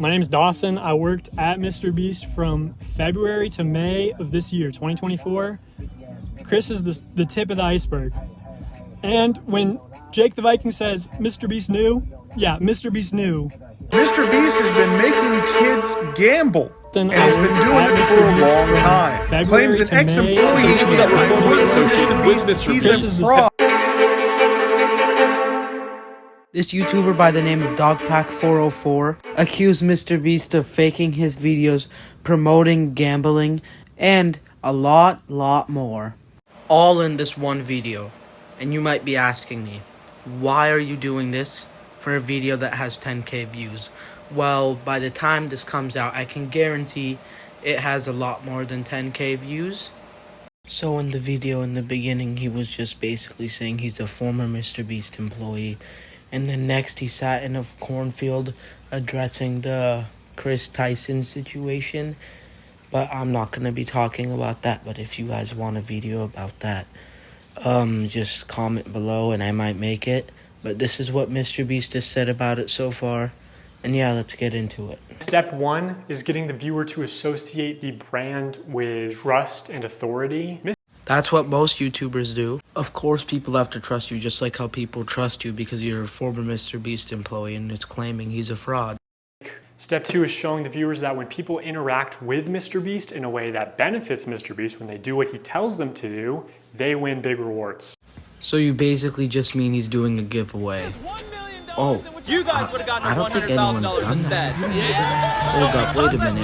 My name is Dawson. I worked at MrBeast from February to May of this year, 2024. Chris is the tip of the iceberg. And when Jake the Viking says, MrBeast knew, yeah, MrBeast knew. MrBeast has been making kids gamble and has been doing it for a long time. Claims an ex-employee he's a fraud. This YouTuber by the name of Dogpack404 accused MrBeast of faking his videos, promoting gambling, and a lot more. All in this one video. And you might be asking me, why are you doing this for a video that has 10k views? Well, by the time this comes out, I can guarantee it has a lot more than 10k views. So in the video in the beginning, he was just basically saying he's a former MrBeast employee. And then next he sat in a cornfield addressing the Chris Tyson situation. But I'm not going to be talking about that. But if you guys want a video about that, just comment below and I might make it. But this is what MrBeast has said about it so far. And yeah, let's get into it. Step one is getting the viewer to associate the brand with trust and authority. That's what most YouTubers do. Of course, people have to trust you just like how people trust you because you're a former MrBeast employee and it's claiming he's a fraud. Step two is showing the viewers that when people interact with MrBeast in a way that benefits MrBeast, when they do what he tells them to do, they win big rewards. So you basically just mean he's doing a giveaway. Oh, I don't think anyone's done that. Hold up, wait a minute.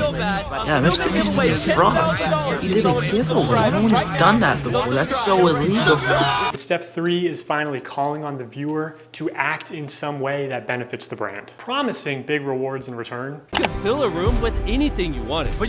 Yeah, MrBeast is a fraud. He did a giveaway. No one's done that before. That's so illegal. Step three is finally calling on the viewer to act in some way that benefits the brand, promising big rewards in return. You could fill a room with anything you wanted, but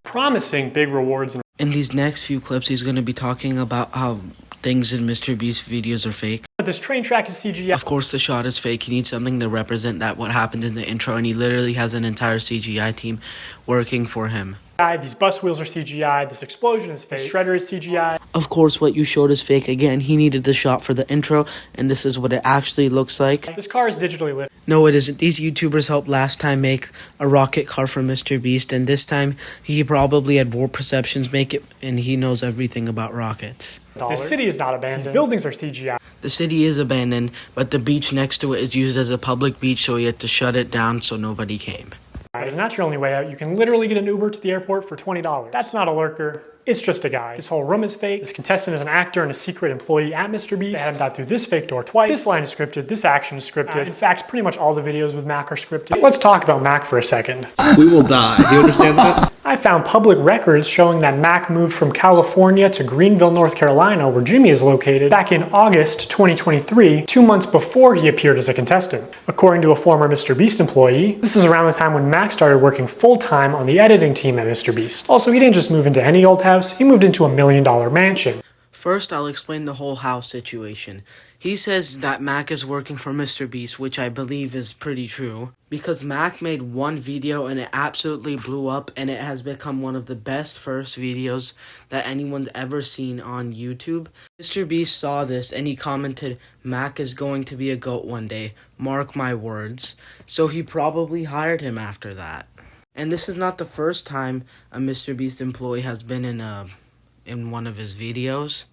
promising big rewards. In these next few clips, he's going to be talking about how things in MrBeast videos are fake. But this train track is CGI. Of course the shot is fake. He needs something to represent that what happened in the intro, and he literally has an entire CGI team working for him. These bus wheels are CGI, this explosion is fake, the shredder is CGI. Of course what you showed is fake. Again, he needed the shot for the intro, and this is what it actually looks like. This car is digitally lit. No, it isn't. These YouTubers helped last time make a rocket car for MrBeast, and this time he probably had warp perceptions make it, and he knows everything about rockets. The city is not abandoned. These buildings are CGI. The city is abandoned, but the beach next to it is used as a public beach, so he had to shut it down so nobody came. It's not your only way out. You can literally get an Uber to the airport for $20. That's not a lurker. It's just a guy. This whole room is fake. This contestant is an actor and a secret employee at MrBeast. They had him dive through this fake door twice. This line is scripted. This action is scripted. In fact, pretty much all the videos with Mac are scripted. Let's talk about Mac for a second. we will die. Do you understand that? I found public records showing that Mac moved from California to Greenville, North Carolina, where Jimmy is located, back in August 2023, 2 months before he appeared as a contestant. According to a former MrBeast employee, this is around the time when Mac started working full-time on the editing team at MrBeast. Also, he didn't just move into any old house, he moved into $1 million mansion. First, I'll explain the whole house situation. He says that Mac is working for MrBeast, which I believe is pretty true, because Mac made one video and it absolutely blew up, and it has become one of the best first videos that anyone's ever seen on YouTube. MrBeast saw this and he commented, "Mac is going to be a GOAT one day, mark my words." So he probably hired him after that. And this is not the first time a MrBeast employee has been in one of his videos.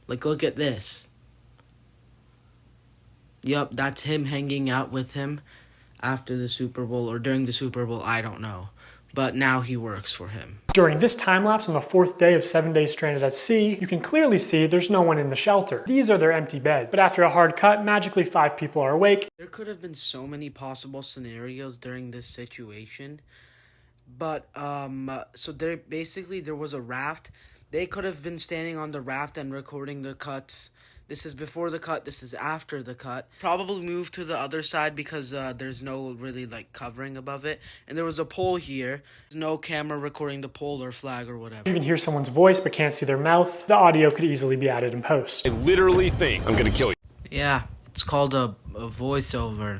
Like, look at this. Yup, that's him hanging out with him after the Super Bowl or during the Super Bowl, I don't know. But now he works for him. During this time lapse on the 4th day of 7 days stranded at sea, you can clearly see there's no one in the shelter. These are their empty beds. But after a hard cut, magically 5 people are awake. There could have been so many possible scenarios during this situation. But, so there was a raft. They could have been standing on the raft and recording the cuts. This is before the cut, this is after the cut. Probably moved to the other side because there's no really like covering above it. And there was a pole here. There's no camera recording the pole or flag or whatever. You can hear someone's voice but can't see their mouth. The audio could easily be added in post. I literally think I'm gonna kill you. Yeah, it's called a voiceover.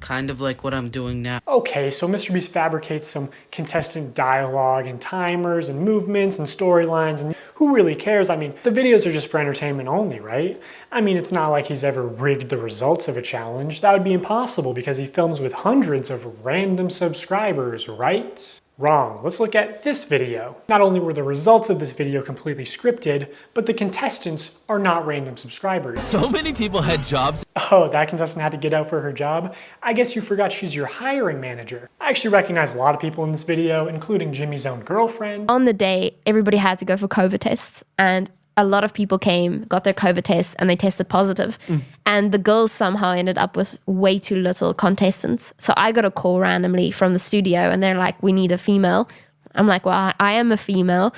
Kind of like what I'm doing now. Okay, so MrBeast fabricates some contestant dialogue and timers and movements and storylines, and who really cares? I mean, the videos are just for entertainment only, right? I mean, it's not like he's ever rigged the results of a challenge. That would be impossible because he films with hundreds of random subscribers, right? Wrong. Let's look at this video. Not only were the results of this video completely scripted, but the contestants are not random subscribers. So many people had jobs. Oh, that contestant had to get out for her job? I guess you forgot she's your hiring manager. I actually recognize a lot of people in this video, including Jimmy's own girlfriend. On the day, everybody had to go for COVID tests, and a lot of people came, got their COVID tests, and they tested positive. And the girls somehow ended up with way too little contestants. So I got a call randomly from the studio, and they're like, we need a female. I'm like, well, I am a female.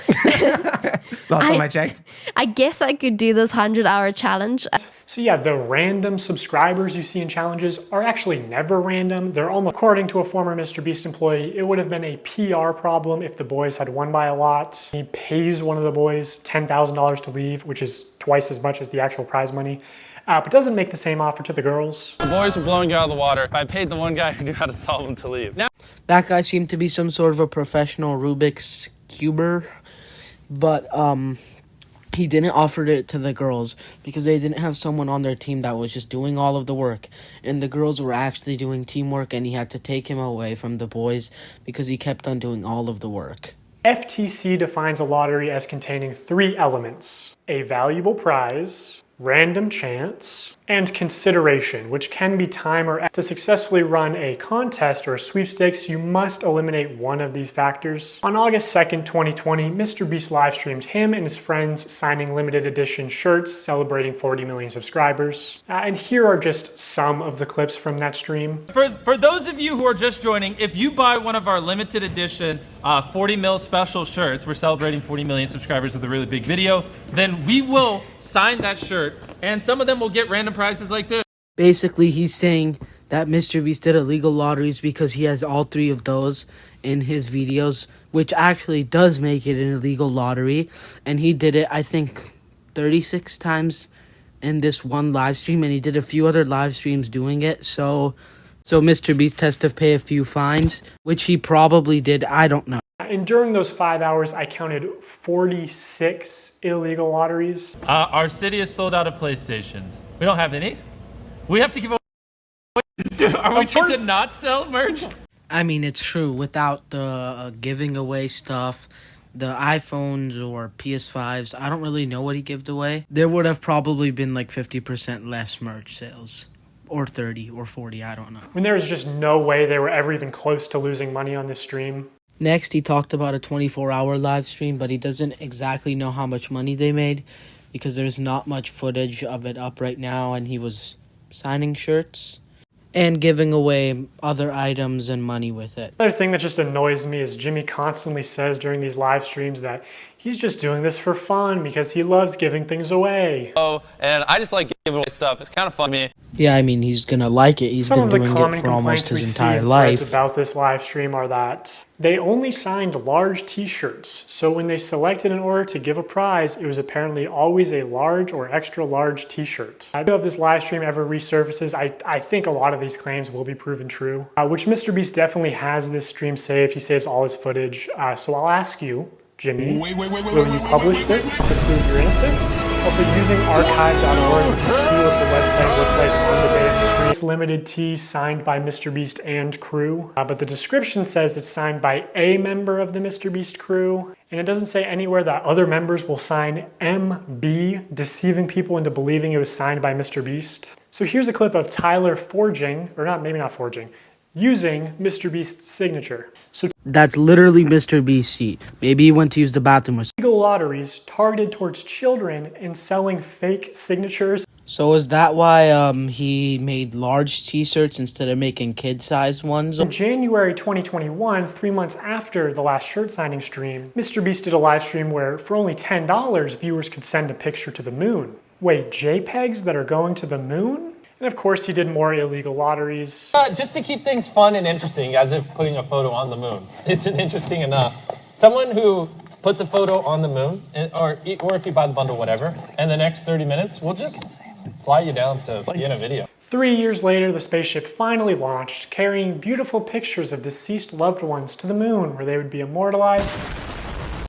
Last time I checked. I guess I could do this 100-hour challenge. So yeah, the random subscribers you see in challenges are actually never random. They're almost, according to a former MrBeast employee, it would have been a PR problem if the boys had won by a lot. He pays one of the boys $10,000 to leave, which is twice as much as the actual prize money, but doesn't make the same offer to the girls. The boys were blowing you out of the water. I paid the one guy who knew how to solve them to leave. Now, That guy seemed to be some sort of a professional Rubik's Cuber, but he didn't offer it to the girls because they didn't have someone on their team that was just doing all of the work. And the girls were actually doing teamwork, and he had to take him away from the boys because he kept on doing all of the work. FTC defines a lottery as containing 3 elements: a valuable prize, random chance, and consideration, which can be time or effort. To successfully run a contest or a sweepstakes, you must eliminate one of these factors. On August 2nd, 2020, MrBeast live streamed him and his friends signing limited edition shirts celebrating 40 million subscribers. And here are just some of the clips from that stream. For those of you who are just joining, if you buy one of our limited edition 40 mil special shirts, we're celebrating 40 million subscribers with a really big video, then we will sign that shirt, and some of them will get random prizes like this. Basically, he's saying that MrBeast did illegal lotteries because he has all 3 of those in his videos, which actually does make it an illegal lottery. And he did it, I think, 36 times in this one live stream, and he did a few other live streams doing it. So MrBeast has to pay a few fines, which he probably did. I don't know. And during those 5 hours, I counted 46 illegal lotteries. Our city is sold out of PlayStations. We don't have any. We have to give away. Are we trying to not sell merch? I mean, it's true. Without the giving away stuff, the iPhones or PS5s, I don't really know what he gave away. There would have probably been like 50% less merch sales. Or 30 or 40, I don't know. When there was just no way they were ever even close to losing money on this stream. Next, he talked about a 24-hour live stream, but he doesn't exactly know how much money they made because there's not much footage of it up right now, and he was signing shirts and giving away other items and money with it. Another thing that just annoys me is Jimmy constantly says during these live streams that he's just doing this for fun because he loves giving things away. oh, and I just like giving away stuff. It's kind of fun to me. Yeah, I mean, he's gonna like it. He's Some been of the doing common it for almost complaints we his see entire in threads life. about this live stream are that they only signed large t-shirts. So when they selected an order to give a prize, it was apparently always a large or extra large t-shirt. I do if this live stream ever resurfaces, I think a lot of these claims will be proven true, which MrBeast definitely has this stream saved. He saves all his footage. So I'll ask you, Jimmy, will you publish this to prove your innocence? Also, using archive.org, you can see what the website looked like on the day of the stream. It's limited tee signed by MrBeast and crew, but the description says it's signed by a member of the MrBeast crew, and it doesn't say anywhere that other members will sign MB, deceiving people into believing it was signed by MrBeast. So here's a clip of Tyler forging, or not, maybe not forging, using MrBeast's signature. So That's literally MrBeast's seat. Maybe he went to use the bathroom or something. illegal lotteries targeted towards children and selling fake signatures. So is that why he made large t-shirts instead of making kid-sized ones? In January 2021, 3 months after the last shirt signing stream, MrBeast did a live stream where for only $10, viewers could send a picture to the moon. Wait, JPEGs that are going to the moon? And of course, he did more illegal lotteries. Just to keep things fun and interesting, as if putting a photo on the moon isn't interesting enough. Someone who puts a photo on the moon, or if you buy the bundle, whatever, and the next 30 minutes, we'll just fly you down to be in a video. 3 years later, the spaceship finally launched, carrying beautiful pictures of deceased loved ones to the moon, where they would be immortalized.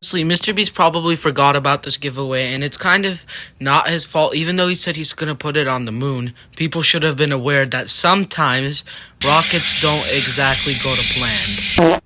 Honestly, MrBeast probably forgot about this giveaway, and it's kind of not his fault. Even though he said he's gonna put it on the moon, people should have been aware that sometimes rockets don't exactly go to plan.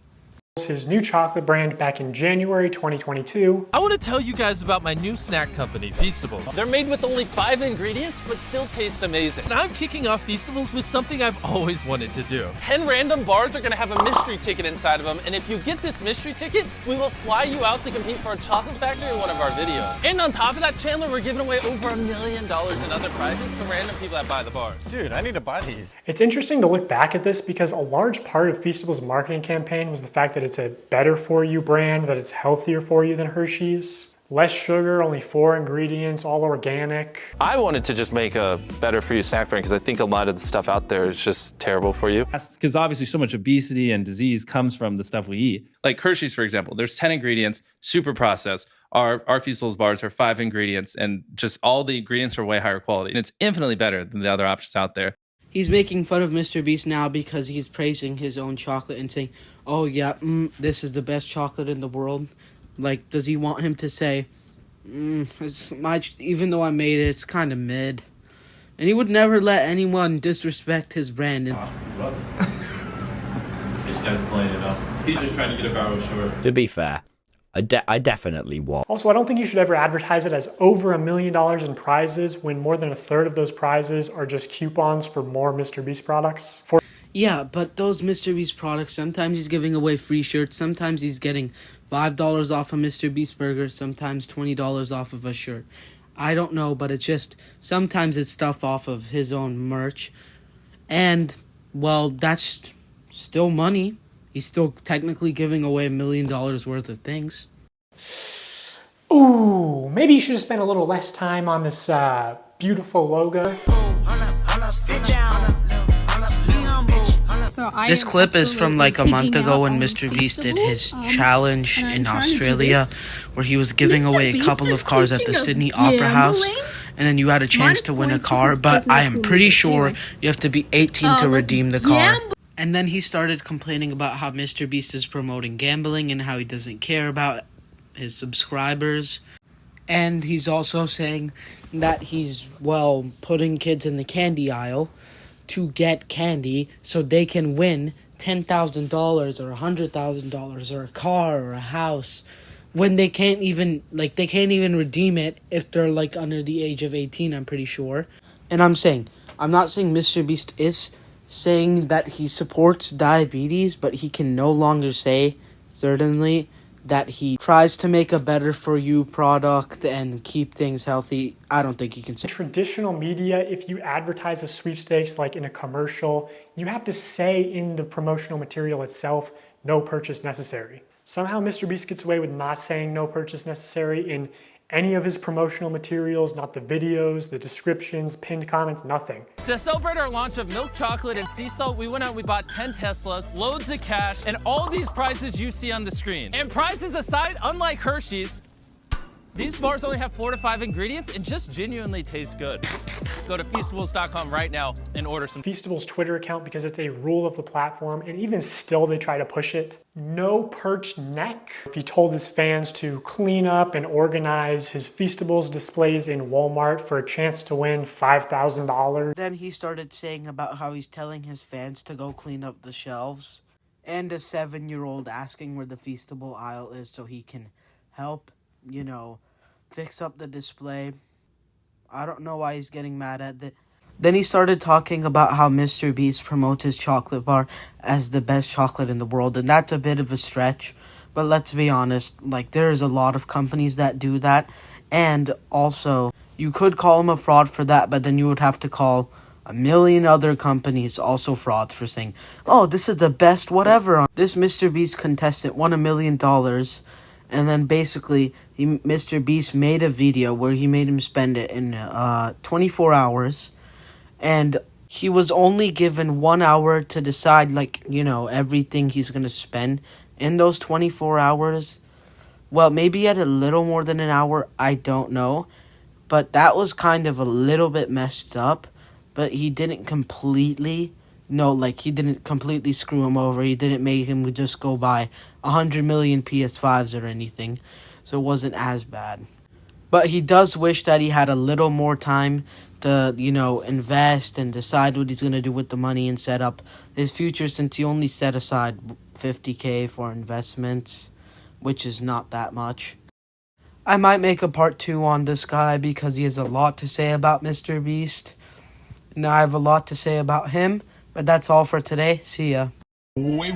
His new chocolate brand back in January 2022. I want to tell you guys about my new snack company, Feastables. They're made with only 5 ingredients, but still taste amazing. And I'm kicking off Feastables with something I've always wanted to do. 10 random bars are gonna have a mystery ticket inside of them, and if you get this mystery ticket, we will fly you out to compete for a chocolate factory in one of our videos. And on top of that, Chandler, we're giving away over $1 million in other prizes to random people that buy the bars. Dude, I need to buy these. It's interesting to look back at this because a large part of Feastables' marketing campaign was the fact that it's a better for you brand, that it's healthier for you than Hershey's. Less sugar, only 4 ingredients, all organic. I wanted to just make a better for you snack brand because I think a lot of the stuff out there is just terrible for you. Because obviously so much obesity and disease comes from the stuff we eat. Like Hershey's, for example, there's 10 ingredients, super processed. Our Feastables bars are 5 ingredients, and just all the ingredients are way higher quality. And it's infinitely better than the other options out there. He's making fun of MrBeast now because he's praising his own chocolate and saying, oh yeah, this is the best chocolate in the world. Like, does he want him to say, it's even though I made it, it's kind of mid. And he would never let anyone disrespect his brand. This guy's playing it up. He's just trying to get a viral short. To be fair, I definitely was. Also, I don't think you should ever advertise it as over $1 million in prizes when more than a third of those prizes are just coupons for more MrBeast products. Yeah, but those MrBeast products, sometimes he's giving away free shirts, sometimes he's getting $5 off a MrBeast burger, sometimes $20 off of a shirt. I don't know, but it's just, sometimes it's stuff off of his own merch. And, well, that's still money. He's still technically giving away $1 million worth of things. Ooh, maybe you should have spent a little less time on this beautiful logo. This clip is from like a month ago when MrBeast did his challenge in Australia, where he was giving away a couple of cars at the Sydney Opera House, and then you had a chance to win a car, but I am pretty sure you have to be 18 to redeem the car. And then he started complaining about how MrBeast is promoting gambling and how he doesn't care about his subscribers. And he's also saying that he's, well, putting kids in the candy aisle to get candy so they can win $10,000 or $100,000 or a car or a house when they can't even redeem it if they're like under the age of 18, I'm pretty sure. And I'm not saying MrBeast is saying that he supports diabetes, but he can no longer say, certainly, that he tries to make a better for you product and keep things healthy. I don't think he can say. Traditional media, if you advertise a sweepstakes like in a commercial, you have to say in the promotional material itself, no purchase necessary. Somehow MrBeast gets away with not saying no purchase necessary in any of his promotional materials, not the videos, the descriptions, pinned comments, nothing. To celebrate our launch of milk chocolate and sea salt, we went out and we bought 10 Teslas, loads of cash, and all these prizes you see on the screen. And prizes aside, unlike Hershey's, these bars only have 4 to 5 ingredients and just genuinely taste good. Go to Feastables.com right now and order some. Feastables' Twitter account, because it's a rule of the platform, and even still they try to push it. No perched neck. He told his fans to clean up and organize his Feastables displays in Walmart for a chance to win $5,000. Then he started saying about how he's telling his fans to go clean up the shelves, and a 7-year-old asking where the Feastable aisle is so he can help, fix up the display. I don't know why he's getting mad at that. Then he started talking about how MrBeast promotes his chocolate bar as the best chocolate in the world, and that's a bit of a stretch. But let's be honest, there's a lot of companies that do that, and also, you could call him a fraud for that, but then you would have to call a million other companies also frauds for saying, oh, this is the best whatever. This MrBeast contestant won $1 million, and then basically, MrBeast made a video where he made him spend it in 24 hours. And he was only given 1 hour to decide, everything he's going to spend in those 24 hours. Well, maybe he had a little more than an hour, I don't know. But that was kind of a little bit messed up. But he didn't completely No, like, he didn't completely screw him over. He didn't make him just go buy 100 million PS5s or anything. So it wasn't as bad. But he does wish that he had a little more time to, invest and decide what he's going to do with the money and set up his future, since he only set aside $50K for investments, which is not that much. I might make a part 2 on this guy because he has a lot to say about MrBeast. And I have a lot to say about him. But that's all for today. See ya. Wait.